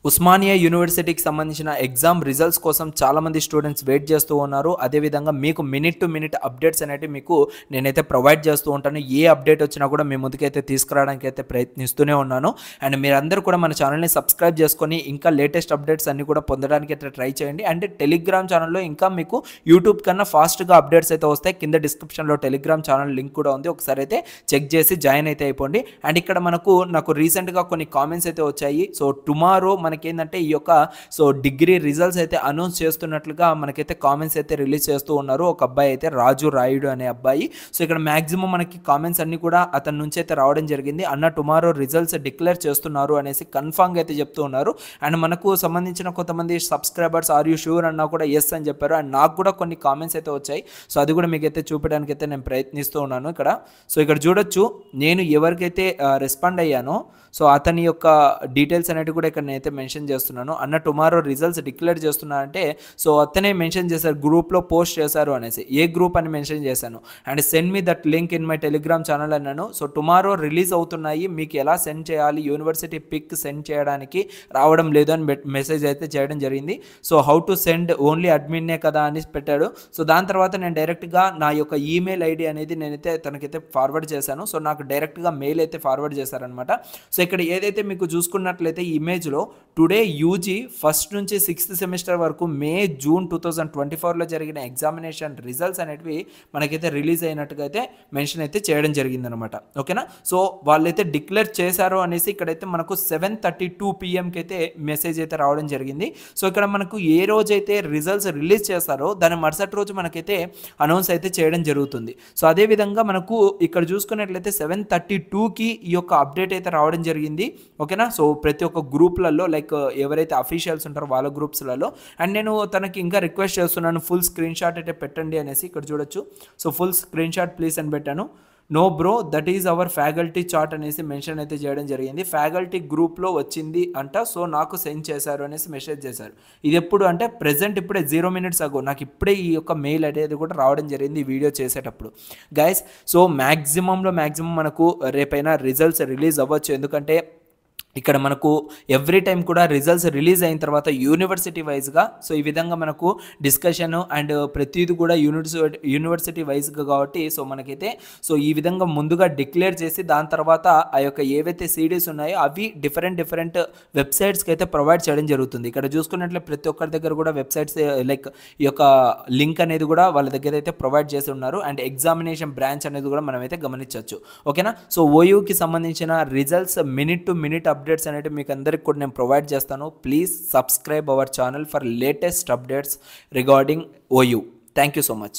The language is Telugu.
ఉస్మానియా యూనివర్సిటీకి సంబంధించిన ఎగ్జామ్ రిజల్ట్స్ కోసం చాలామంది స్టూడెంట్స్ వెయిట్ చేస్తూ ఉన్నారు. అదేవిధంగా మీకు మినిట్ టు మినిట్ అప్డేట్స్ అనేవి మీకు నేనైతే ప్రొవైడ్ చేస్తూ ఉంటాను. ఏ అప్డేట్ వచ్చినా కూడా మీ ముందుకైతే తీసుకురావడానికి అయితే ప్రయత్నిస్తూనే ఉన్నాను. అండ్ మీరందరూ కూడా మన ఛానల్ని సబ్స్క్రైబ్ చేసుకొని ఇంకా లేటెస్ట్ అప్డేట్స్ అన్ని కూడా పొందడానికి అయితే ట్రై చేయండి. అండ్ టెలిగ్రామ్ ఛానల్లో ఇంకా మీకు యూట్యూబ్ కన్నా ఫాస్ట్గా అప్డేట్స్ అయితే వస్తాయి. కింద డిస్క్రిప్షన్లో టెలిగ్రామ్ ఛానల్ లింక్ కూడా ఉంది, ఒకసారి అయితే చెక్ చేసి జాయిన్ అయితే అయిపోండి. అండ్ ఇక్కడ నాకు రీసెంట్గా కొన్ని కామెంట్స్ అయితే వచ్చాయి. సో టుమారో మనకేంటంటే ఈ యొక్క డిగ్రీ రిజల్ట్స్ అయితే అనౌన్స్ చేస్తున్నట్లుగా మనకైతే కామెంట్స్ అయితే రిలీజ్ చేస్తూ ఉన్నారు. ఒక అబ్బాయి అయితే రాజు రాయుడు అనే అబ్బాయి. సో ఇక్కడ మ్యాక్సిమం మనకి కామెంట్స్ అన్ని కూడా అతని నుంచి అయితే రావడం జరిగింది. అన్న టుమారో రిజల్ట్స్ డిక్లేర్ చేస్తున్నారు అనేసి కన్ఫామ్గా అయితే చెప్తూ ఉన్నారు. అండ్ మనకు సంబంధించిన కొంతమంది సబ్స్క్రైబర్స్ ఆర్ యూ షూర్ అన్నా కూడా ఎస్ అని చెప్పారు. అండ్ నాకు కూడా కొన్ని కామెంట్స్ అయితే వచ్చాయి. సో అది కూడా మీకైతే చూపించడానికి అయితే నేను ప్రయత్నిస్తూ ఉన్నాను ఇక్కడ. సో ఇక్కడ చూడొచ్చు నేను ఎవరికైతే రెస్పాండ్ అయ్యానో సో అతని యొక్క డీటెయిల్స్ అనేవి కూడా ఇక్కడ నేనైతే మెన్షన్ చేస్తున్నాను. అన్న టుమారో రిజల్ట్స్ డిక్లేర్ చేస్తున్నారంటే సో అతనే మెన్షన్ చేశారు, గ్రూప్లో పోస్ట్ చేశారు అనేసి. ఏ గ్రూప్ అని మెన్షన్ చేశాను. And send me that link in my Telegram channel అన్నాను. సో టుమారో రిలీజ్ అవుతున్నాయి, మీకు ఎలా సెండ్ చేయాలి, యూనివర్సిటీ పిక్ సెండ్ చేయడానికి రావడం లేదు అని మెసేజ్ అయితే చేయడం జరిగింది. So how to send, only అడ్మిన్నే కదా అని పెట్టాడు. సో దాని తర్వాత నేను డైరెక్ట్గా నా యొక్క ఈమెయిల్ ఐడి అనేది నేనైతే తనకైతే ఫార్వర్డ్ చేశాను. సో నాకు డైరెక్ట్గా మెయిల్ అయితే ఫార్వర్డ్ చేశారనమాట. సో ఇక్కడ ఏదైతే మీకు చూసుకున్నట్లయితే ఈ ఇమేజ్లో టుడే యూజీ ఫస్ట్ నుంచి 6th సెమిస్టర్ వరకు మే జూన్ 2024లో జరిగిన ఎగ్జామినేషన్ రిజల్ట్స్ అనేటివి మనకైతే రిలీజ్ అయినట్టుగా అయితే మెన్షన్ అయితే చేయడం జరిగిందనమాట. ఓకేనా. సో వాళ్ళైతే డిక్లేర్ చేశారు అనేసి ఇక్కడైతే మనకు 7:32 PM అయితే మెసేజ్ అయితే రావడం జరిగింది. సో ఇక్కడ మనకు ఏ రోజైతే రిజల్ట్స్ రిలీజ్ చేస్తారో దాని మరుసటి రోజు మనకైతే అనౌన్స్ అయితే చేయడం జరుగుతుంది. సో అదేవిధంగా మనకు ఇక్కడ చూసుకున్నట్లయితే 7:32కి ఈ యొక్క అప్డేట్ అయితే రావడం జరిగింది. ఓకేనా. సో ప్రతి ఒక్క గ్రూప్లలో లైక్ ఎవరైతే అఫీషియల్స్ ఉంటారో వాళ్ళ గ్రూప్స్లలో. అండ్ నేను తనకి ఇంకా రిక్వెస్ట్ చేస్తున్నాను, ఫుల్ స్క్రీన్ షాట్ అయితే పెట్టండి అనేసి. ఇక్కడ చూడొచ్చు. So full screen shot please అని పెట్టాను. No bro, that is our faculty chart అనేసి మెన్షన్ అయితే చేయడం జరిగింది. ఫ్యాకల్టీ గ్రూప్లో వచ్చింది అంట, సో నాకు సెండ్ చేశారు అనేసి మెసేజ్ చేశారు. ఇది ఎప్పుడు అంటే ప్రెజెంట్ ఇప్పుడే 0 minutes అగో నాకు ఇప్పుడే ఈ యొక్క మెయిల్ అనేది కూడా రావడం జరిగింది ఈ వీడియో చేసేటప్పుడు గైస్. సో మ్యాక్సిమం మనకు రేపైనా రిజల్ట్స్ రిలీజ్ అవ్వచ్చు. ఎందుకంటే ఇక్కడ మనకు ఎవ్రీ టైం కూడా రిజల్ట్స్ రిలీజ్ అయిన తర్వాత యూనివర్సిటీ వైజ్గా సో ఈ విధంగా మనకు డిస్కషన్ అండ్ ప్రతిదీ కూడా యూనివర్సిటీ వైజ్గా కాబట్టి సో మనకైతే సో ఈ విధంగా ముందుగా డిక్లేర్ చేసి దాని తర్వాత ఆ యొక్క ఏవైతే సిడీస్ ఉన్నాయో అవి డిఫరెంట్ వెబ్సైట్స్కి అయితే ప్రొవైడ్ చేయడం జరుగుతుంది. ఇక్కడ చూసుకున్నట్లే ప్రతి ఒక్కరి దగ్గర కూడా వెబ్సైట్స్ లైక్ ఈ యొక్క లింక్ అనేది కూడా వాళ్ళ దగ్గర అయితే ప్రొవైడ్ చేసి ఉన్నారు. అండ్ ఎగ్జామినేషన్ బ్రాంచ్ అనేది కూడా మనం అయితే గమనించవచ్చు. ఓకేనా. సో ఓయూకి సంబంధించిన results minute to minute updates అనేవి మీకు అందరికి కూడా నేను ప్రొవైడ్ చేస్తాను. Please subscribe our channel for latest updates regarding OU. Thank you so much.